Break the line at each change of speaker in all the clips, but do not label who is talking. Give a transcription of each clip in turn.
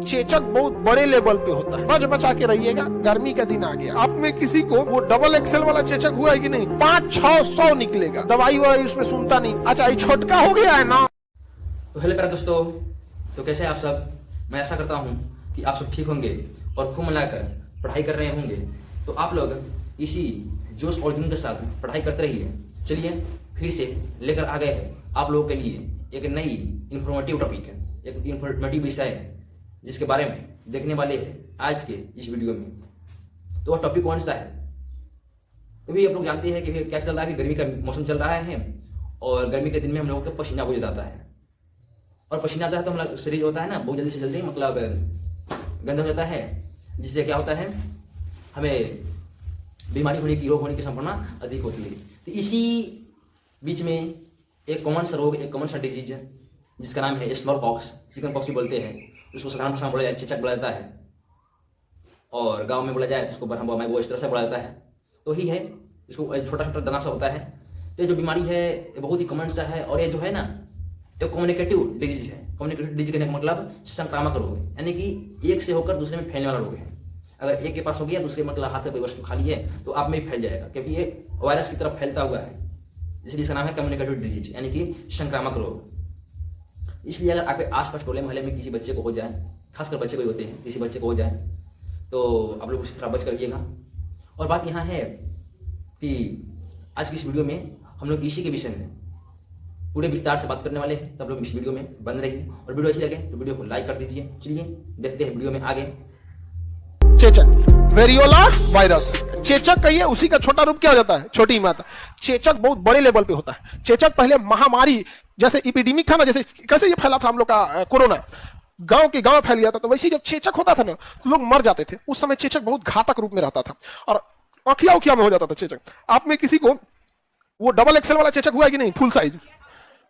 चेचक बहुत बड़े लेवल पे होता है। बच बचा के रहिएगा, गर्मी का दिन आ गया। आप में किसी को वो डबल एक्सेल वाला चेचक हुआ है कि नहीं? 500-600 निकलेगा, दवाई वाई उसमें सुनता नहीं। अच्छा ये छोटका हो गया है ना।
तो हेलो प्यारे दोस्तों, तो कैसे हैं आप सब? मैं आशा करता हूं कि आप सब ठीक होंगे और खूब मिलाकर पढ़ाई कर रहे होंगे। तो आप लोग इसी जोश और जुनून के साथ पढ़ाई करते रहिए। चलिए फिर से लेकर आ गए हैं आप लोगों के लिए एक नई इन्फॉर्मेटिव टॉपिक है, एक इन्फॉर्मेटिव विषय है जिसके बारे में देखने वाले हैं आज के इस वीडियो में। तो वह टॉपिक कौन सा है? तो भी आप लोग जानते हैं कि क्या चल रहा है। गर्मी का मौसम चल रहा है और गर्मी के दिन में हम लोगों का पसीना बहुत जाता है, और पसीना आता है तो हमारा शरीर होता है ना बहुत जल्दी से जल्दी मतलब गंदा हो जाता है, जिससे क्या होता है हमें बीमारी होने की, रोग होने की संभावना अधिक होती है। तो इसी बीच में एक कॉमन सा रोग, एक कॉमन सा डिजीज है जिसका नाम है स्मॉल पॉक्स, चिकन पॉक्स भी बोलते हैं। उसको साधारण भाषा में बोला जाए चेचक बोला जाता है, और गांव में बोला जाए तो उसको बरहम वो इस तरह से बोला जाता है। तो ही है, इसको छोटा छोटा दाना सा होता है। तो ये जो बीमारी है ये बहुत ही कॉमन सा है, और ये जो है ना एक कम्युनिकेटिव डिजीज है। कम्युनिकेटिव डिजीज कहने का मतलब संक्रामक रोग है, यानी कि एक से होकर दूसरे में फैलने वाला रोग है। अगर एक के पास हो गया, दूसरे मतलब हाथ में कोई वस्तु खाली है तो आप में भी फैल जाएगा, क्योंकि ये वायरस की तरफ फैलता हुआ है। इसलिए इसका नाम है कम्युनिकेटिव डिजीज, यानी कि संक्रामक रोग। इसलिए अगर आपके आसपास टोले मोहल्ले में किसी बच्चे को हो जाए, खासकर बच्चे को होते हैं, किसी बच्चे को हो जाए तो आप लोग उसी तरह बच कर रहिएगा। और बात यहाँ है कि आज की इस वीडियो में हम लोग इसी के विषय में पूरे विस्तार से बात करने वाले हैं। तो आप लोग इस वीडियो में बन रहिए, और वीडियो अच्छी लगे तो वीडियो को लाइक कर दीजिए। चलिए देखते हैं वीडियो में आगे।
चेचक वेरियोला वायरस, चेचक कहिए, उसी का छोटा रूप क्या हो जाता है? छोटी मात्रा। चेचक बहुत बड़े लेवल पे होता है। चेचक पहले महामारी जैसे एपिडेमिक था ना, जैसे कैसे ये फैला था हम लोग का कोरोना, गांव के गांव फैल गया था, तो वैसे जब चेचक होता था ना लोग मर जाते थे। उस समय चेचक बहुत घातक रूप में रहता था और आँखिया उखिया में हो जाता था चेचक। आप में किसी को वो डबल एक्सेल वाला चेचक हुआ है कि नहीं? फुल साइज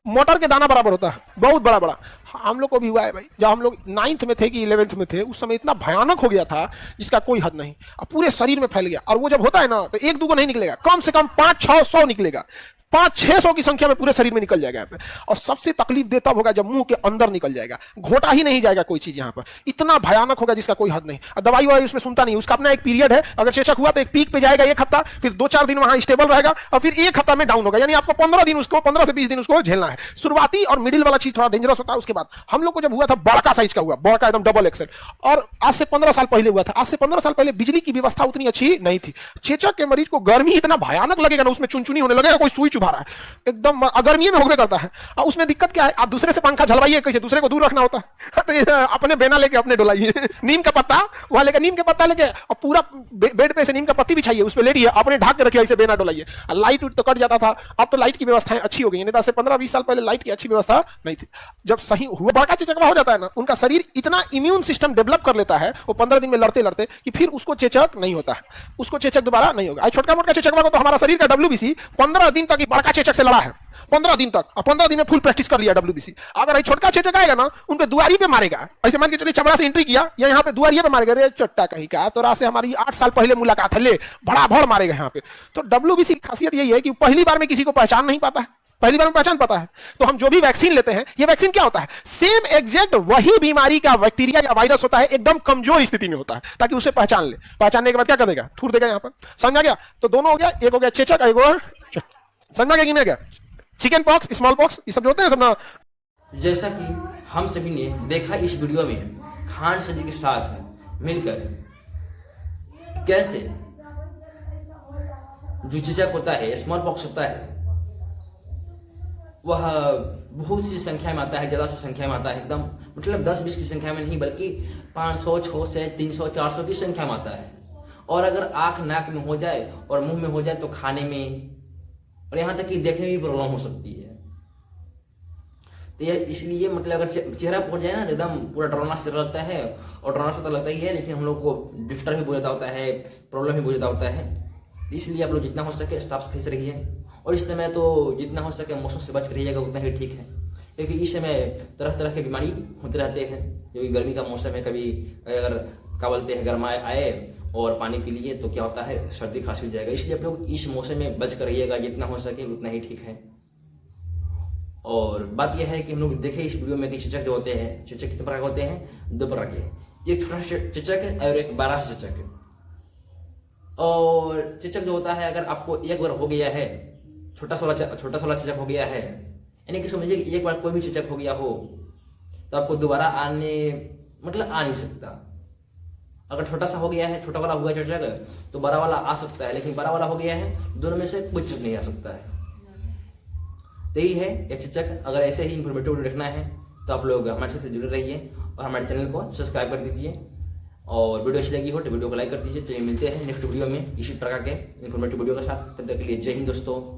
मोटर के दाना बराबर होता है, बहुत बड़ा बड़ा। हम लोग को भी हुआ है भाई। जब हम लोग 9th में थे कि 11th में थे, उस समय इतना भयानक हो गया था जिसका कोई हद नहीं। अब पूरे शरीर में फैल गया, और वो जब होता है ना तो एक दूगो नहीं निकलेगा, कम से कम 500-600 निकलेगा। 500-600 की संख्या में पूरे शरीर में निकल जाएगा यहाँ पे। और सबसे तकलीफ देता होगा जब मुंह के अंदर निकल जाएगा, घोटा ही नहीं जाएगा कोई चीज यहाँ पर। इतना भयानक होगा जिसका कोई हद नहीं। दवाई वाई उसमें सुनता नहीं, उसका अपना एक पीरियड है। अगर चेचक हुआ तो एक पीक पे जाएगा 1 हफ्ता, फिर 2-4 दिन वहां स्टेबल रहेगा, और फिर 1 हफ्ता में डाउन होगा। यानी आपको 15 दिन उसको 15 से 20 दिन उसको झेलना है। शुरुआती और मिडिल वाला चीज थोड़ा डेंजरस होता है। उसके बाद हम लोग को जब हुआ था बड़का साइज का हुआ, बड़का एकदम डबल एक्सेल, और आज से 15 साल पहले हुआ था। आज से 15 साल पहले बिजली की व्यवस्था उतनी अच्छी नहीं थी। चेचक के मरीज को गर्मी इतना भयानक लगेगा ना, उसमें चुनचुनी होने लगेगा, कोई सुई चुभा रहा है, एकदम गर्मी में होने करता है। और उसमें दिक्कत क्या है, आप दूसरे से पंखा झलवाइए कैसे, दूसरे को दूर रखना होता है। तो अपने बेना लेके अपने डोलाइए, नीम का पत्ता वहां लेके, नीम के पत्ता लेके, और पूरा बेड पे से नीम का पत्ती बिछाइए, उस पर लेटिए, अपने ढक के रखिए, ऐसे बेना डोलाइए। लाइट तो कट जाता था, अब तो लाइट की व्यवस्थाएं अच्छी हो गई। नहीं तो से 15-20 साल पहले लाइट की अच्छी व्यवस्था नहीं थी। जब सही हुआ बड़का चेचक हो जाता है ना, उनका शरीर इतना इम्यून सिस्टम डेवलप कर लेता है वो 15 दिन में लड़ते लड़ते कि फिर उसको चेचक नहीं होता है, उसको चेचक दोबारा नहीं होगा। छोटका मोटका चेचक को तो हमारा शरीर का WBC 15 दिन तक बड़का चेचक से लड़ा है, 15 दिन तक। और 15 दिन में फुल प्रैक्टिस कर लिया WBC। अगर ये छोटका चेचक आएगा ना, उनके दुआरी पे मारेगा। ऐसे मान के चलिए चमड़ा से एंट्री किया या यहाँ पे दुआरी पे मारेगा, रे चट्टा कहीं का, तो से हमारी 8 साल पहले मुलाकात है, ले भड़ा भड़ मारेगा यहाँ पे। तो WBC की खासियत यही है कि पहली बार में किसी को पहचान नहीं पाता है, पहली बार में पहचान पाता है। तो हम जो भी वैक्सीन लेते हैं, ये वैक्सीन क्या होता है? सेम एग्जैक्ट वही बीमारी का बैक्टीरिया या वायरस होता है, एकदम कमजोर स्थिति में होता है, ताकि उसे पहचान ले। पहचानने के बाद क्या कर देगा? थूर देगा यहाँ पर। समझा गया? तो दोनों हो गया, एक हो गया चेचक, एक और समझा गया कि नहीं गया? चिकन पॉक्स, स्मॉल पॉक्स, ये सब जो होते हैं सब ना।
जैसा कि हम सभी ने देखा इस वीडियो में, खान सर जी के साथ मिलकर कैसे जो चेचक होता है, स्मॉल पॉक्स होता है, वह बहुत सी संख्या में आता है, ज़्यादा सी संख्या में आता है, एकदम मतलब 10-20 की संख्या में नहीं, बल्कि 500, 600, 300, 400 की संख्या में आता है। और अगर आँख नाक में हो जाए और मुंह में हो जाए तो खाने में, और यहाँ तक कि देखने में भी प्रॉब्लम हो सकती है। तो यह इसलिए मतलब अगर चेहरा पहुंच जाए ना तो एकदम पूरा डरावना से लगता है, और डरावना सा तो लगता ही है, लेकिन हम लोग को डिस्टर्ब भी बहुत ज़्यादा होता है, प्रॉब्लम भी बहुत ज़्यादा होता है। इसलिए आप लोग जितना हो सके साफ सफाई से रहिए, और इस समय तो जितना हो सके मौसम से बच कर रहिएगा उतना ही ठीक है, क्योंकि इस समय तरह तरह के बीमारी होते रहते हैं। क्योंकि गर्मी का मौसम है, कभी अगर क्या बोलते हैं गर्मा आए और पानी पी लिए तो क्या होता है, सर्दी खांसी हो जाएगा। इसलिए आप लोग इस मौसम में बच कर रहिएगा, जितना हो सके उतना ही ठीक है। और बात यह है कि हम लोग देखें इस वीडियो में कि चेचक जो होते हैं, चेचक कितने प्रकार के होते हैं? 2 प्रकार के। एक छोटा चेचक और एक बड़ा चेचक। और चेचक जो होता है, अगर आपको एक बार हो गया है, छोटा सा वाला चेचक हो गया है, यानी कि समझिए कि एक बार कोई भी चेचक हो गया हो तो आपको दोबारा आ नहीं सकता। अगर छोटा सा हो गया है, छोटा वाला हुआ चेचक, तो बड़ा वाला आ सकता है, लेकिन बड़ा वाला हो गया है, दोनों में से कोई चेचक नहीं आ सकता है। तो यही है ये चेचक। अगर ऐसे ही इन्फॉर्मेटिव वीडियो देखना है तो आप लोग हमारे साथ जुड़े रहिए और हमारे चैनल को सब्सक्राइब कर दीजिए। और वीडियो अच्छी लगी हो तो वीडियो को लाइक कर दीजिए। चलिए मिलते हैं नेक्स्ट वीडियो में इसी प्रकार के इन्फॉर्मेटिव वीडियो के साथ। तब तक के लिए जय हिंद दोस्तों।